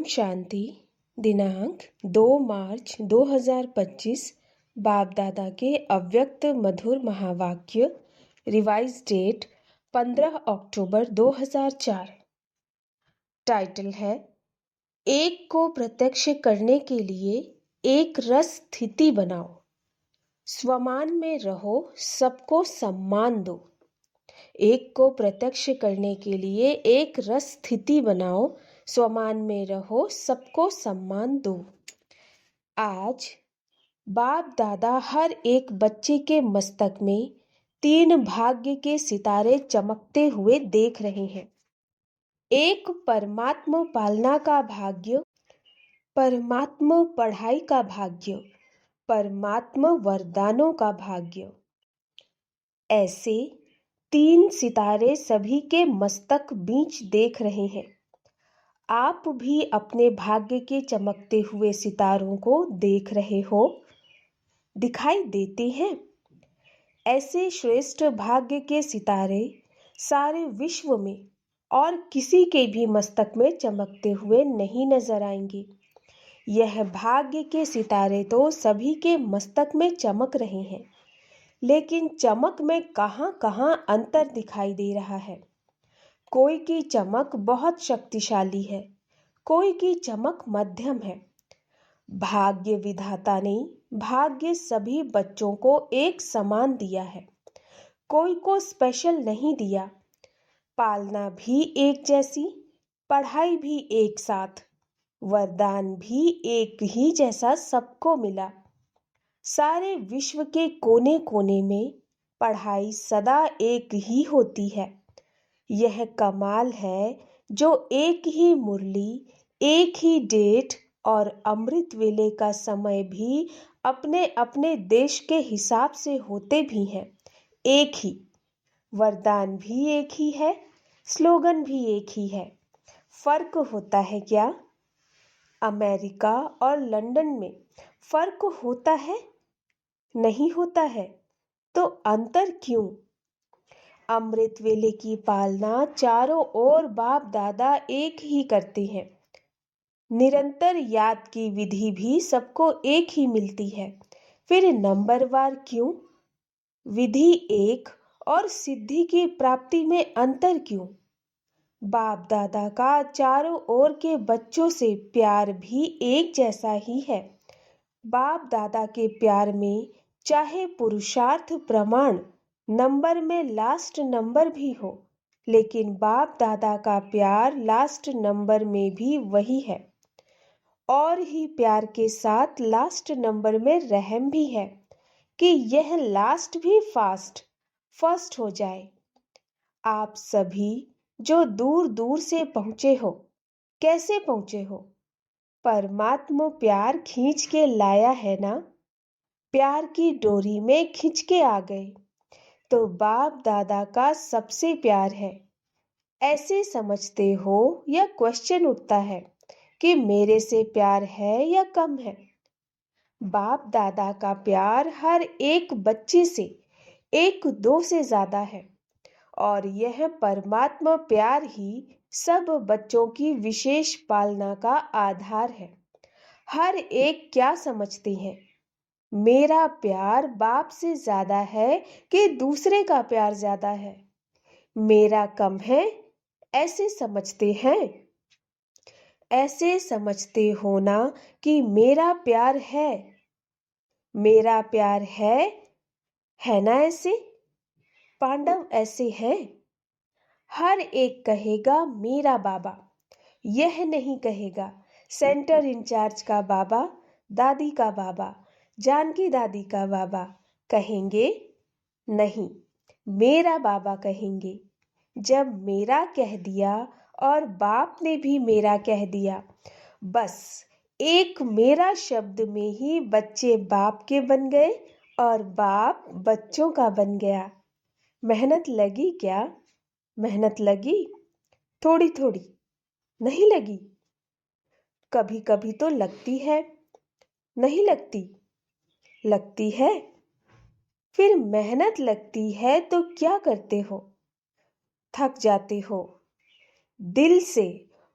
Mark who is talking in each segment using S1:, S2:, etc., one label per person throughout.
S1: शांति। दिनांक 2 मार्च 2025। बाप दादा के अव्यक्त मधुर महावाक्य। रिवाइज डेट 15 अक्टूबर 2004। टाइटल है एक को प्रत्यक्ष करने के लिए एक रस स्थिति बनाओ। स्वमान में रहो, सबको सम्मान दो। एक को प्रत्यक्ष करने के लिए एक रस स्थिति बनाओ। स्वमान में रहो, सबको सम्मान दो। आज बाप दादा हर एक बच्चे के मस्तक में 3 भाग्य के सितारे चमकते हुए देख रहे हैं। एक परमात्मा पालना का भाग्य, परमात्मा पढ़ाई का भाग्य, परमात्मा वरदानों का भाग्य। ऐसे 3 सितारे सभी के मस्तक बीच देख रहे हैं। आप भी अपने भाग्य के चमकते हुए सितारों को देख रहे हो, दिखाई देते हैं। ऐसे श्रेष्ठ भाग्य के सितारे सारे विश्व में और किसी के भी मस्तक में चमकते हुए नहीं नजर आएंगे। यह भाग्य के सितारे तो सभी के मस्तक में चमक रहे हैं, लेकिन चमक में कहां-कहां अंतर दिखाई दे रहा है। कोई की चमक बहुत शक्तिशाली है, कोई की चमक मध्यम है। भाग्य विधाता ने भाग्य सभी बच्चों को एक समान दिया है, कोई को स्पेशल नहीं दिया। पालना भी एक जैसी, पढ़ाई भी एक साथ, वरदान भी एक ही जैसा सबको मिला। सारे विश्व के कोने कोने में पढ़ाई सदा एक ही होती है। यह कमाल है जो एक ही मुरली, एक ही डेट और अमृत वेले का समय भी अपने अपने देश के हिसाब से होते भी हैं। एक ही वरदान भी एक ही है, स्लोगन भी एक ही है। फर्क होता है क्या? अमेरिका और लंदन में फर्क होता है? नहीं होता है। तो अंतर क्यों? अमृत वेले की पालना चारों ओर बाप दादा एक ही करते हैं। निरंतर याद की विधि भी सबको एक ही मिलती है। फिर नंबरवार क्यों? विधि एक और सिद्धि की प्राप्ति में अंतर क्यों? बाप दादा का चारों ओर के बच्चों से प्यार भी एक जैसा ही है। बाप दादा के प्यार में चाहे पुरुषार्थ प्रमाण नंबर में लास्ट नंबर भी हो, लेकिन बाप दादा का प्यार लास्ट नंबर में भी वही है। और ही प्यार के साथ लास्ट नंबर में रहम भी है कि यह लास्ट भी फर्स्ट हो जाए। आप सभी जो दूर दूर से पहुंचे हो, कैसे पहुंचे हो? परमात्मा प्यार खींच के लाया है ना। प्यार की डोरी में खींच के आ गए तो बाप दादा का सबसे प्यार है। ऐसे समझते हो या क्वेश्चन उठता है कि मेरे से प्यार है या कम है? बाप दादा का प्यार हर एक बच्चे से 1-2 से ज्यादा है, और यह परमात्मा प्यार ही सब बच्चों की विशेष पालना का आधार है। हर एक क्या समझते हैं? मेरा प्यार बाप से ज्यादा है कि दूसरे का प्यार ज्यादा है? मेरा कम है, ऐसे समझते हैं। ऐसे समझते हो ना कि मेरा प्यार है। मेरा प्यार है ना? ऐसे पांडव ऐसे हैं। हर एक कहेगा मेरा बाबा, यह नहीं कहेगा सेंटर इंचार्ज का बाबा, दादी का बाबा, जानकी दादी का बाबा। कहेंगे नहीं, मेरा बाबा कहेंगे। जब मेरा कह दिया और बाप ने भी मेरा कह दिया, बस एक मेरा शब्द में ही बच्चे बाप के बन गए और बाप बच्चों का बन गया। मेहनत लगी क्या? मेहनत लगी? थोड़ी थोड़ी नहीं लगी? कभी कभी तो लगती है, नहीं लगती? लगती है। फिर मेहनत लगती है तो क्या करते हो? थक जाते हो। दिल से,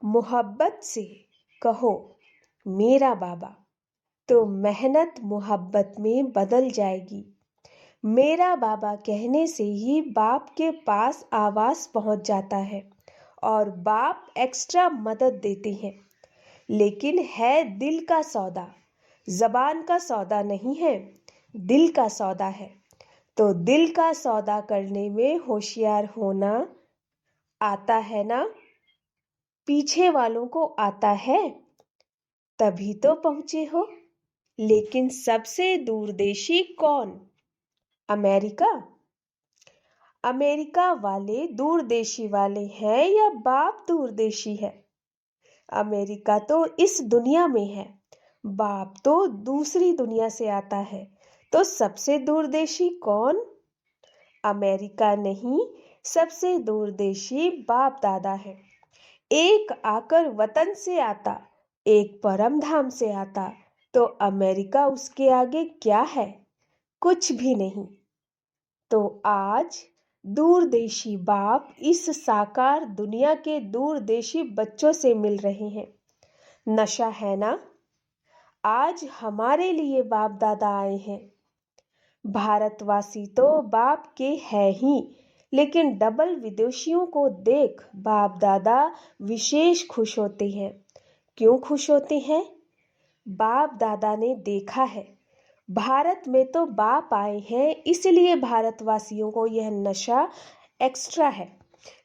S1: मोहब्बत से कहो मेरा बाबा, तो मेहनत मोहब्बत में बदल जाएगी। मेरा बाबा कहने से ही बाप के पास आवाज पहुंच जाता है और बाप एक्स्ट्रा मदद देते हैं। लेकिन है दिल का सौदा, जबान का सौदा नहीं है, दिल का सौदा है। तो दिल का सौदा करने में होशियार होना आता है ना? पीछे वालों को आता है, तभी तो पहुंचे हो। लेकिन सबसे दूरदेशी कौन? अमेरिका? अमेरिका वाले दूरदेशी वाले हैं या बाप दूरदेशी है? अमेरिका तो इस दुनिया में है, बाप तो दूसरी दुनिया से आता है। तो सबसे दूरदेशी कौन? अमेरिका नहीं, सबसे दूरदेशी बाप दादा है। एक आकर वतन से आता, एक परम धाम से आता, तो अमेरिका उसके आगे क्या है? कुछ भी नहीं। तो आज दूरदेशी बाप इस साकार दुनिया के दूरदेशी बच्चों से मिल रहे हैं। नशा है ना? आज हमारे लिए बाप दादा आए हैं। भारतवासी तो बाप के हैं ही, लेकिन डबल विदेशियों को देख बाप दादा विशेष खुश होते हैं। क्यों खुश होते हैं? बाप दादा ने देखा है भारत में तो बाप आए हैं, इसलिए भारतवासियों को यह नशा एक्स्ट्रा है।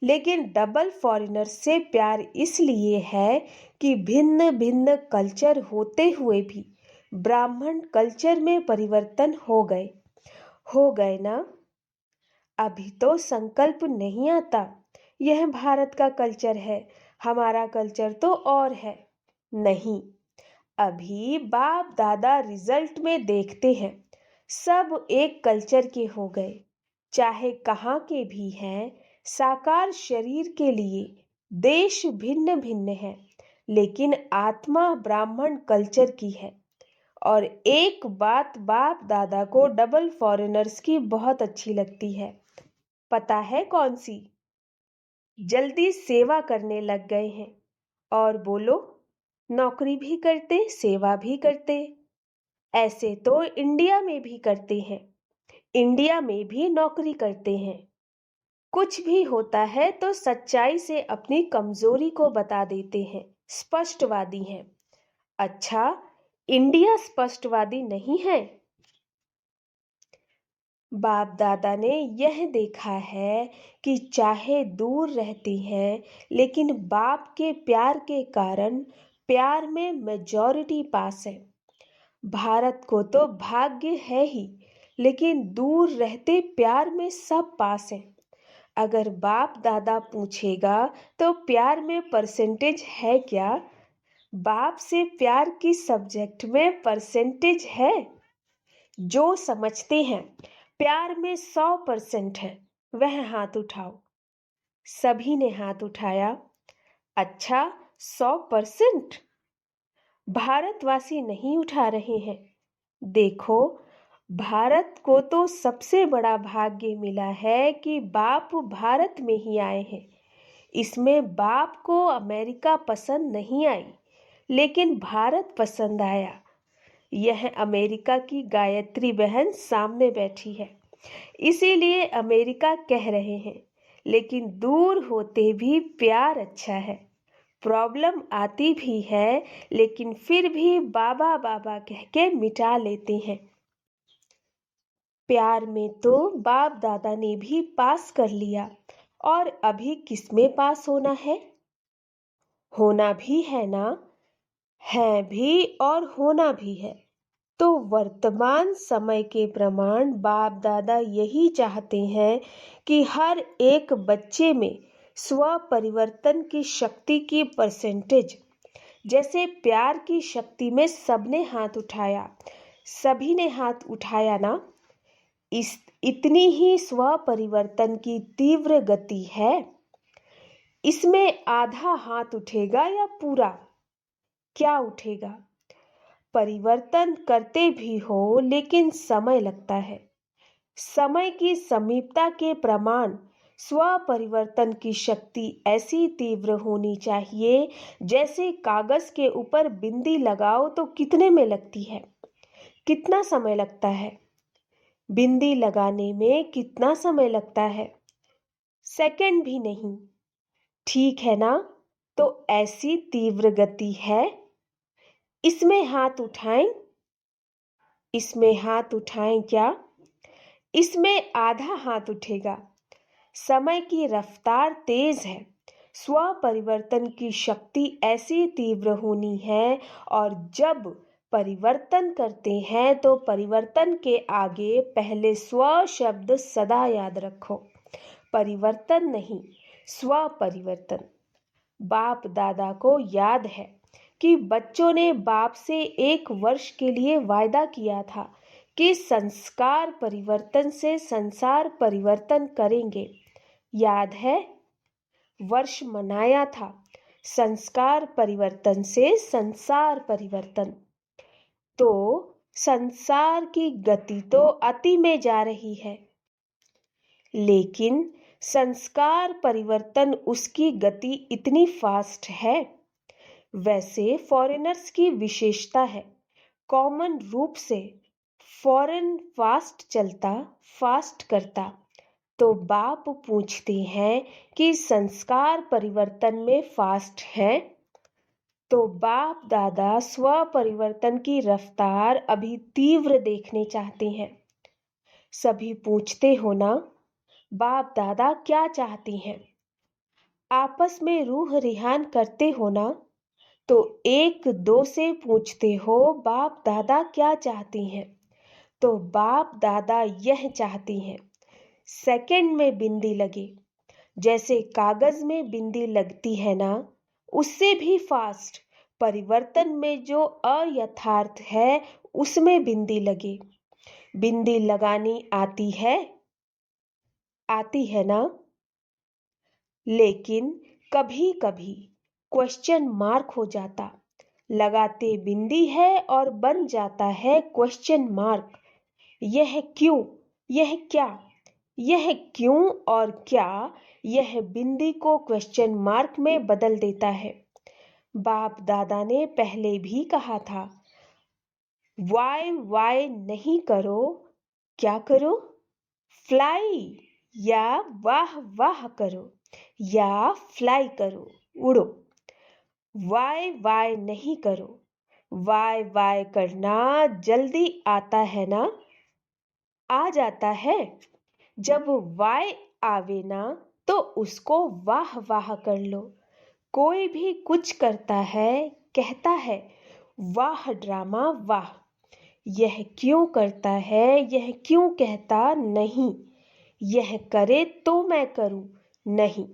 S1: लेकिन डबल फॉरेनर से प्यार इसलिए है कि भिन्न भिन्न कल्चर होते हुए भी ब्राह्मण कल्चर में परिवर्तन हो गए ना? अभी तो संकल्प नहीं आता, यह भारत का कल्चर है, हमारा कल्चर तो और है। नहीं, अभी बाप दादा रिजल्ट में देखते हैं, सब एक कल्चर के हो गए, चाहे कहाँ के भी हैं। साकार शरीर के लिए देश भिन्न भिन्न है, लेकिन आत्मा ब्राह्मण कल्चर की है। और एक बात बाप दादा को डबल फॉरेनर्स की बहुत अच्छी लगती है, पता है कौन सी? जल्दी सेवा करने लग गए हैं। और बोलो, नौकरी भी करते सेवा भी करते। ऐसे तो इंडिया में भी करते हैं, इंडिया में भी नौकरी करते हैं। कुछ भी होता है तो सच्चाई से अपनी कमजोरी को बता देते हैं, स्पष्टवादी हैं। अच्छा, इंडिया स्पष्टवादी नहीं है? बाप दादा ने यह देखा है कि चाहे दूर रहते हैं, लेकिन बाप के प्यार के कारण प्यार में मेजॉरिटी पास है। भारत को तो भाग्य है ही, लेकिन दूर रहते प्यार में सब पास है। अगर बाप दादा पूछेगा तो प्यार में परसेंटेज है क्या? बाप से प्यार की सब्जेक्ट में परसेंटेज है? जो समझते हैं प्यार में 100% है, वह हाथ उठाओ। सभी ने हाथ उठाया। अच्छा, 100%? भारतवासी नहीं उठा रहे हैं। देखो, भारत को तो सबसे बड़ा भाग्य मिला है कि बाप भारत में ही आए हैं। इसमें बाप को अमेरिका पसंद नहीं आई, लेकिन भारत पसंद आया। यह अमेरिका की गायत्री बहन सामने बैठी है, इसीलिए अमेरिका कह रहे हैं, लेकिन दूर होते भी प्यार अच्छा है। प्रॉब्लम आती भी है, लेकिन फिर भी बाबा बाबा कह के मिटा लेते हैं। प्यार में तो बाप दादा ने भी पास कर लिया, और अभी किसमें पास होना है? होना भी है ना? है भी और होना भी है। तो वर्तमान समय के प्रमाण बाप दादा यही चाहते हैं कि हर एक बच्चे में स्व परिवर्तन की शक्ति की परसेंटेज, जैसे प्यार की शक्ति में सबने हाथ उठाया, सभी ने हाथ उठाया ना, इतनी ही स्व परिवर्तन की तीव्र गति है। इसमें आधा हाथ उठेगा या पूरा? क्या उठेगा? परिवर्तन करते भी हो, लेकिन समय लगता है। समय की समीपता के प्रमाण स्व परिवर्तन की शक्ति ऐसी तीव्र होनी चाहिए जैसे कागज के ऊपर बिंदी लगाओ तो कितने में लगती है? कितना समय लगता है? बिंदी लगाने में कितना समय लगता है? सेकंड भी नहीं। ठीक है ना? तो ऐसी तीव्र गति है। इसमें हाथ उठाएं। इसमें हाथ उठाएं क्या? इसमें आधा हाथ उठेगा। समय की रफ्तार तेज है। स्व परिवर्तन की शक्ति ऐसी तीव्र होनी है और जब परिवर्तन करते हैं तो परिवर्तन के आगे पहले स्व शब्द सदा याद रखो। परिवर्तन नहीं, स्व परिवर्तन। बाप दादा को याद है कि बच्चों ने बाप से 1 वर्ष के लिए वायदा किया था कि संस्कार परिवर्तन से संसार परिवर्तन करेंगे। याद है? वर्ष मनाया था संस्कार परिवर्तन से संसार परिवर्तन। तो संसार की गति तो अति में जा रही है, लेकिन संस्कार परिवर्तन उसकी गति इतनी फास्ट है। वैसे फॉरेनर्स की विशेषता है, कॉमन रूप से फॉरेन फास्ट चलता, फास्ट करता। तो बाप पूछते हैं कि संस्कार परिवर्तन में फास्ट है? तो बाप दादा स्व परिवर्तन की रफ्तार अभी तीव्र देखने चाहते हैं। सभी पूछते हो ना, बाप दादा क्या चाहते हैं? आपस में रूह रिहान करते हो ना, तो 1-2 से पूछते हो बाप दादा क्या चाहती हैं? तो बाप दादा यह चाहती हैं, सेकंड में बिंदी लगे। जैसे कागज में बिंदी लगती है ना, उससे भी फास्ट परिवर्तन में जो अयथार्थ है उसमें बिंदी लगे। बिंदी लगानी आती है? आती है ना? लेकिन कभी कभी क्वेश्चन मार्क हो जाता। लगाते बिंदी है और बन जाता है क्वेश्चन मार्क। यह क्यों? यह क्या? यह क्यों और क्या यह बिंदी को क्वेश्चन मार्क में बदल देता है। बाप दादा ने पहले भी कहा था, वाई नहीं करो, क्या करो? फ्लाई या वाह वाह करो या फ्लाई करो, उड़ो। वाई नहीं करो। वाई करना जल्दी आता है ना? आ जाता है। जब वाई आवे ना तो उसको वाह वाह कर लो। कोई भी कुछ करता है, कहता है वाह ड्रामा वाह। यह क्यों करता है, यह क्यों कहता नहीं। यह करे तो मैं करूं, नहीं।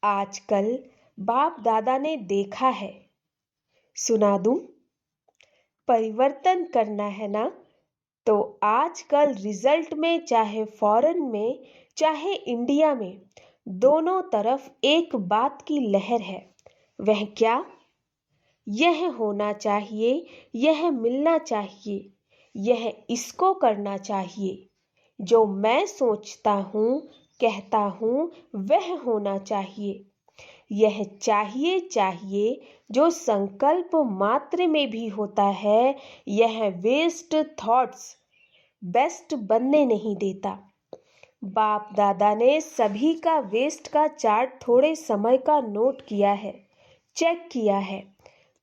S1: आजकल बाप दादा ने देखा है, सुना दूं? परिवर्तन करना है ना, तो आजकल रिजल्ट में चाहे फॉरेन में चाहे इंडिया में दोनों तरफ एक बात की लहर है। वह क्या? यह होना चाहिए, यह मिलना चाहिए, यह इसको करना चाहिए। जो मैं सोचता हूँ, कहता हूँ, वह होना चाहिए। यह चाहिए जो संकल्प मात्र में भी होता है, यह वेस्ट थॉट्स बेस्ट बनने नहीं देता। बाप दादा ने सभी का वेस्ट का चार्ट थोड़े समय का नोट किया है, चेक किया है।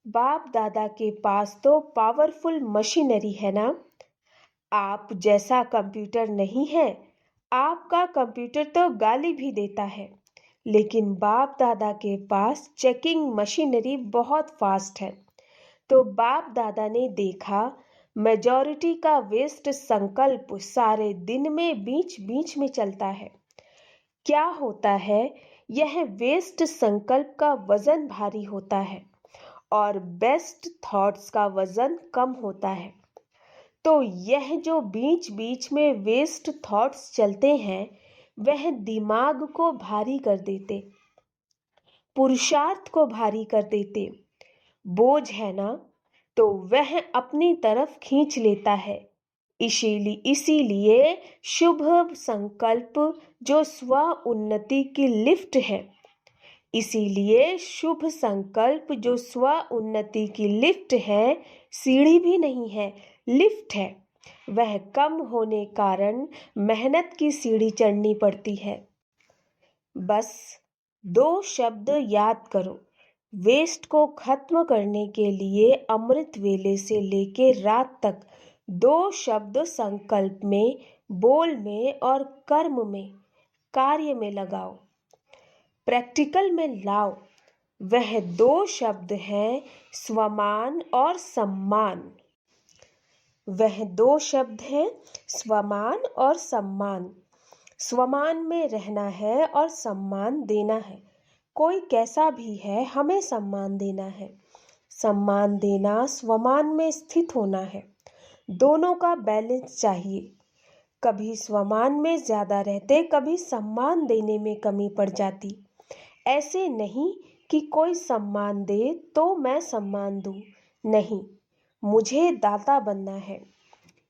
S1: बाप दादा के पास तो पावरफुल मशीनरी है ना। आप जैसा कंप्यूटर नहीं है। आपका कंप्यूटर तो गाली भी देता है, लेकिन बाप दादा के पास चेकिंग मशीनरी बहुत फास्ट है। तो बाप दादा ने देखा मेजॉरिटी का वेस्ट संकल्प सारे दिन में बीच बीच में चलता है। क्या होता है? यह वेस्ट संकल्प का वजन भारी होता है और बेस्ट थॉट्स का वजन कम होता है। तो यह जो बीच बीच में वेस्ट थॉट्स चलते हैं, वह दिमाग को भारी कर देते, पुरुषार्थ को भारी कर देते। बोझ है ना, तो वह अपनी तरफ खींच लेता है। इसीलिए शुभ संकल्प जो स्व उन्नति की लिफ्ट है, इसीलिए शुभ संकल्प जो स्व उन्नति की लिफ्ट है, सीढ़ी भी नहीं है, लिफ्ट है। वह कम होने कारण मेहनत की सीढ़ी चढ़नी पड़ती है। बस 2 शब्द याद करो। वेस्ट को खत्म करने के लिए अमृत वेले से लेके रात तक 2 शब्द संकल्प में, बोल में और कर्म में, कार्य में लगाओ, प्रैक्टिकल में लाओ। वह 2 शब्द हैं स्वमान और सम्मान। वह 2 शब्द हैं स्वमान और सम्मान। स्वमान में रहना है और सम्मान देना है। कोई कैसा भी है, हमें सम्मान देना है। सम्मान देना स्वमान में स्थित होना है। दोनों का बैलेंस चाहिए। कभी स्वमान में ज़्यादा रहते, कभी सम्मान देने में कमी पड़ जाती। ऐसे नहीं कि कोई सम्मान दे तो मैं सम्मान दूं। नहीं, मुझे दाता बनना है।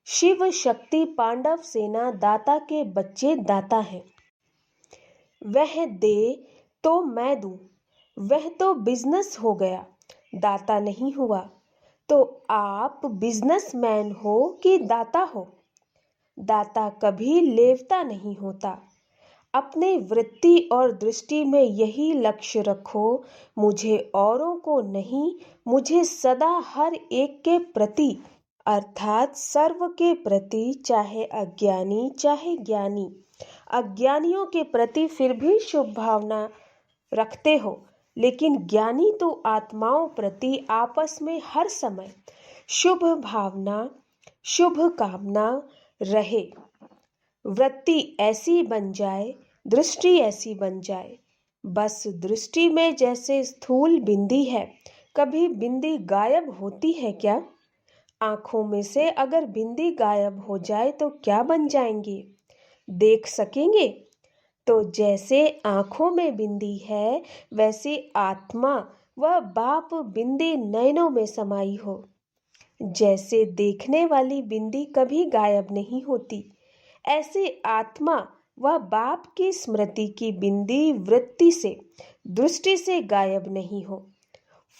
S1: शिव शक्ति पांडव सेना दाता के बच्चे दाता हैं। वह दे तो मैं दूं। वह तो बिजनेस हो गया, दाता नहीं हुआ। तो आप बिजनेसमैन हो कि दाता हो? दाता कभी लेवता नहीं होता। अपने वृत्ति और दृष्टि में यही लक्ष्य रखो, मुझे औरों को नहीं, मुझे सदा हर एक के प्रति, अर्थात सर्व के प्रति, चाहे अज्ञानी चाहे ज्ञानी। अज्ञानियों के प्रति फिर भी शुभ भावना रखते हो, लेकिन ज्ञानी तो आत्माओं प्रति आपस में हर समय शुभ भावना, शुभ कामना रहे। वृत्ति ऐसी बन जाए, दृष्टि ऐसी बन जाए। बस दृष्टि में जैसे स्थूल बिंदी है, कभी बिंदी गायब होती है क्या? आंखों में से अगर बिंदी गायब हो जाए तो क्या बन जाएंगे? देख सकेंगे? तो जैसे आंखों में बिंदी है, वैसे आत्मा व बाप बिंदी नयनों में समाई हो। जैसे देखने वाली बिंदी कभी गायब नहीं होती, ऐसे आत्मा व बाप की स्मृति की बिंदी वृत्ति से, दृष्टि से गायब नहीं हो।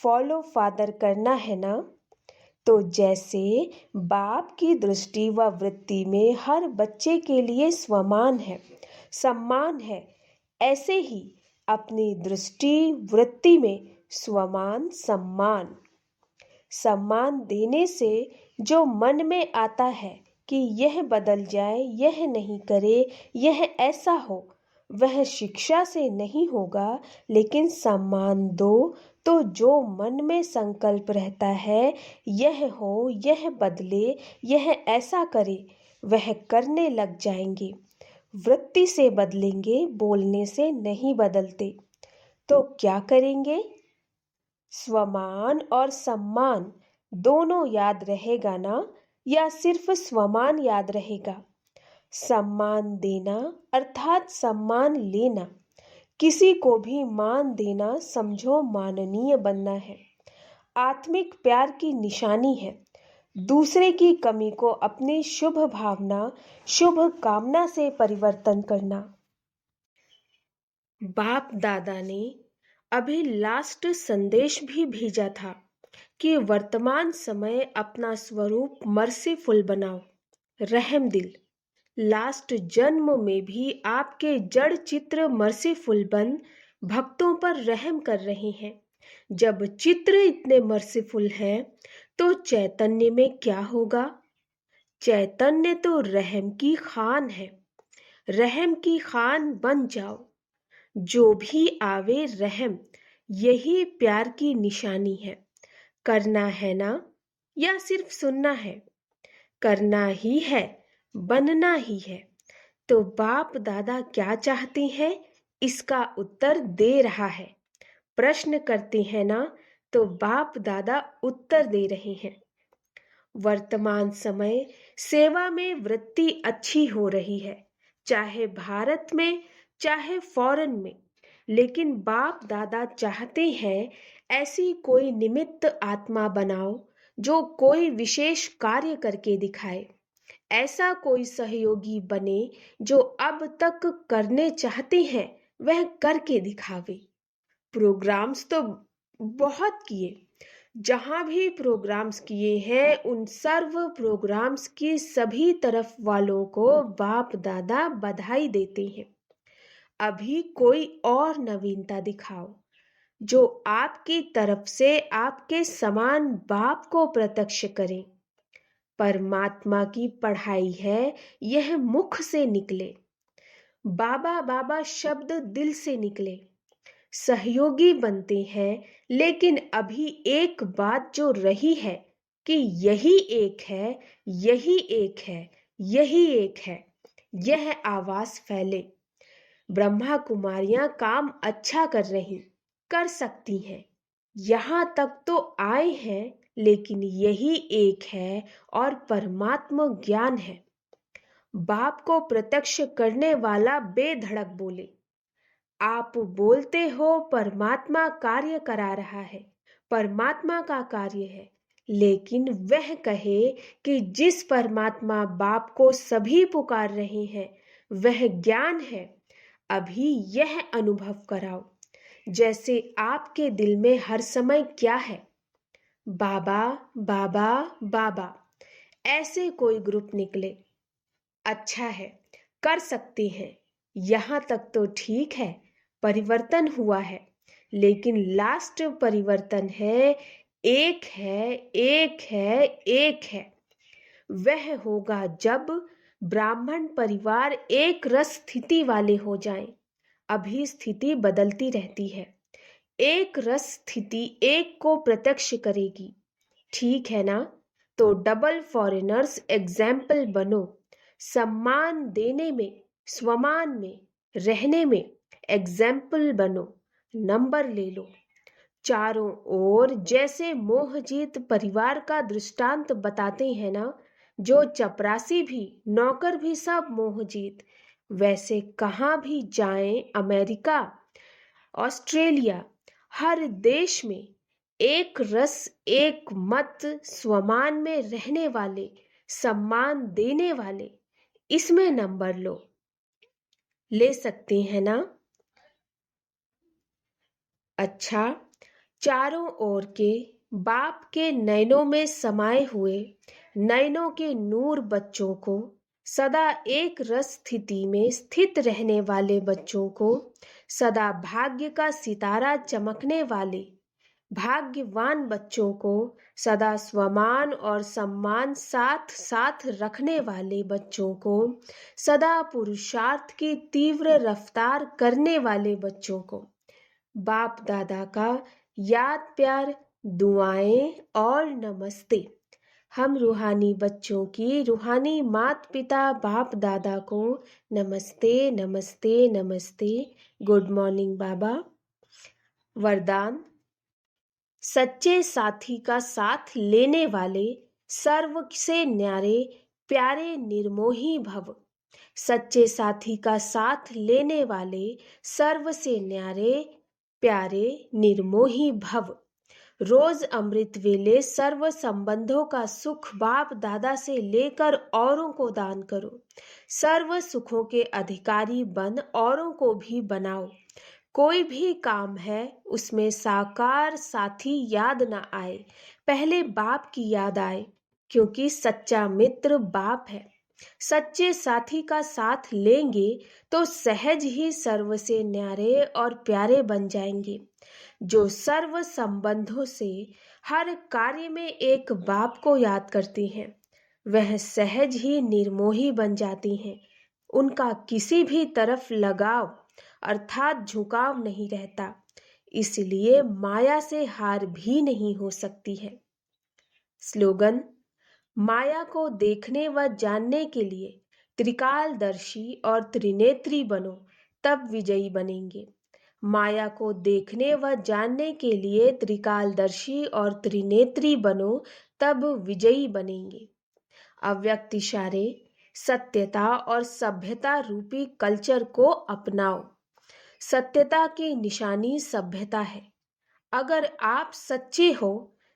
S1: फॉलो फादर करना है ना? तो जैसे बाप की दृष्टि व वृत्ति में हर बच्चे के लिए स्वमान है, सम्मान है, ऐसे ही अपनी दृष्टि वृत्ति में स्वमान सम्मान। सम्मान देने से जो मन में आता है कि यह बदल जाए, यह नहीं करे, यह ऐसा हो, वह शिक्षा से नहीं होगा, लेकिन सम्मान दो तो जो मन में संकल्प रहता है, यह हो, यह बदले, यह ऐसा करे, वह करने लग जाएंगे। वृत्ति से बदलेंगे, बोलने से नहीं बदलते। तो क्या करेंगे? स्वमान और सम्मान दोनों याद रहेगा ना, या सिर्फ स्वमान याद रहेगा? सम्मान देना अर्थात सम्मान लेना। किसी को भी मान देना समझो माननीय बनना है। आत्मिक प्यार की निशानी है। दूसरे की कमी को अपनी शुभ भावना, शुभ कामना से परिवर्तन करना। बाप दादा ने अभी लास्ट संदेश भी भेजा था कि वर्तमान समय अपना स्वरूप मर्सीफुल बनाओ, रहम दिल। लास्ट जन्म में भी आपके जड़ चित्र मर्सीफुल बन भक्तों पर रहम कर रहे हैं। जब चित्र इतने मर्सीफुल हैं, तो चैतन्य में क्या होगा? चैतन्य तो रहम की खान है। रहम की खान बन जाओ। जो भी आवे रहम, यही प्यार की निशानी है। करना है ना, या सिर्फ सुनना है? करना ही है, बनना ही है। तो बाप दादा क्या चाहते हैं, इसका उत्तर दे रहा है। प्रश्न करते हैं ना, तो बाप दादा उत्तर दे रहे हैं। वर्तमान समय सेवा में वृत्ति अच्छी हो रही है, चाहे भारत में चाहे फॉरेन में। लेकिन बाप दादा चाहते हैं ऐसी कोई निमित्त आत्मा बनाओ जो कोई विशेष कार्य करके दिखाए। ऐसा कोई सहयोगी बने जो अब तक करने चाहते हैं वह करके दिखावे। प्रोग्राम्स तो बहुत किए, जहां भी प्रोग्राम्स किए हैं उन सर्व प्रोग्राम्स की सभी तरफ वालों को बाप दादा बधाई देते हैं। अभी कोई और नवीनता दिखाओ जो आपकी तरफ से आपके समान बाप को प्रत्यक्ष करें। परमात्मा की पढ़ाई है, यह मुख से निकले। बाबा बाबा शब्द दिल से निकले। सहयोगी बनते हैं, लेकिन अभी एक बात जो रही है कि यही एक है, यही एक है, यही एक है, यह आवाज फैले। ब्रह्मा कुमारियां काम अच्छा कर सकती हैं, यहां तक तो आए हैं, लेकिन यही एक है और परमात्मा ज्ञान है। बाप को प्रत्यक्ष करने वाला बेधड़क बोले, आप बोलते हो परमात्मा कार्य करा रहा है, परमात्मा का कार्य है, लेकिन वह कहे कि जिस परमात्मा बाप को सभी पुकार रहे हैं वह ज्ञान है। अभी यह अनुभव कराओ जैसे आपके दिल में हर समय क्या है, बाबा बाबा बाबा। ऐसे कोई ग्रुप निकले, अच्छा है, कर सकते हैं, यहाँ तक तो ठीक है, परिवर्तन हुआ है, लेकिन लास्ट परिवर्तन है, एक है, एक है, एक है। वह होगा जब ब्राह्मण परिवार एक रस स्थिति वाले हो जाएं। अभी स्थिति बदलती रहती है, एक रस स्थिति एक को प्रत्यक्ष करेगी, ठीक है ना? तो डबल फॉरेनर्स एग्जाम्पल बनो, सम्मान देने में, स्वमान में, रहने में एग्जाम्पल बनो, नंबर ले लो। चारों ओर जैसे मोहजीत परिवार का दृष्टांत बताते हैं ना, जो चपरासी भी नौकर भी सब मोहजीत, वैसे कहाँ भी जाएं, अमेरिका, ऑस्ट्रेलिया, हर देश में एक रस, एक मत, स्वमान में रहने वाले, सम्मान देने वाले, इसमें नंबर लो, ले सकते हैं ना? अच्छा, चारों ओर के बाप के नयनों में समाये हुए नयनों के नूर बच्चों को, सदा एक रस स्थिति में स्थित रहने वाले बच्चों को, सदा भाग्य का सितारा चमकने वाले भाग्यवान बच्चों को, सदा स्वमान और सम्मान साथ साथ रखने वाले बच्चों को, सदा पुरुषार्थ की तीव्र रफ्तार करने वाले बच्चों को, बाप दादा का याद प्यार, दुआएं और नमस्ते। हम रूहानी बच्चों की रूहानी मात पिता बाप दादा को नमस्ते नमस्ते नमस्ते। गुड मॉर्निंग बाबा। वरदान, सच्चे साथी का साथ लेने वाले सर्व से न्यारे प्यारे निर्मोही भव। सच्चे साथी का साथ लेने वाले सर्व से न्यारे प्यारे निर्मोही भव। रोज अमृत वेले सर्व संबंधों का सुख बाप दादा से लेकर औरों को दान करो। सर्व सुखों के अधिकारी बन औरों को भी बनाओ। कोई भी काम है उसमें साकार साथी याद ना आए, पहले बाप की याद आए, क्योंकि सच्चा मित्र बाप है। सच्चे साथी का साथ लेंगे तो सहज ही सर्व से न्यारे और प्यारे बन जाएंगे। जो सर्व संबंधों से हर कार्य में एक बाप को याद करते हैं वह सहज ही निर्मोही बन जाती हैं। उनका किसी भी तरफ लगाव अर्थात झुकाव नहीं रहता, इसलिए माया से हार भी नहीं हो सकती है। स्लोगन, माया को देखने व जानने के लिए त्रिकालदर्शी और त्रिनेत्री बनो, तब विजयी बनेंगे। माया को देखने व जानने के लिए त्रिकालदर्शी और त्रिनेत्री बनो, तब विजयी बनेंगे। अव्यक्त इशारे, सत्यता और सभ्यता रूपी कल्चर को अपनाओ। सत्यता की निशानी सभ्यता है। अगर आप सच्चे हो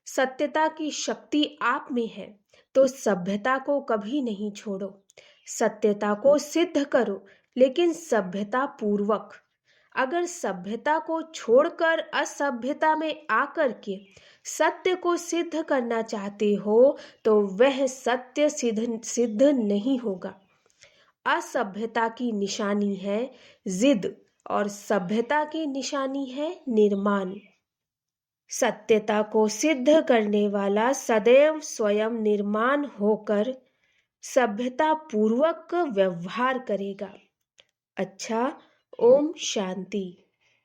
S1: सत्यता की शक्ति आप में है, तो सभ्यता को कभी नहीं छोड़ो। सत्यता को सिद्ध करो, लेकिन सभ्यता पूर्वक। अगर सभ्यता को छोड़कर असभ्यता में आकर के सत्य को सिद्ध करना चाहते हो, तो वह सत्य सिद्ध नहीं होगा। असभ्यता की निशानी है जिद और सभ्यता की निशानी है निर्माण। सत्यता को सिद्ध करने वाला सदैव स्वयं निर्माण होकर सभ्यता पूर्वक व्यवहार करेगा। अच्छा, ओम शांति।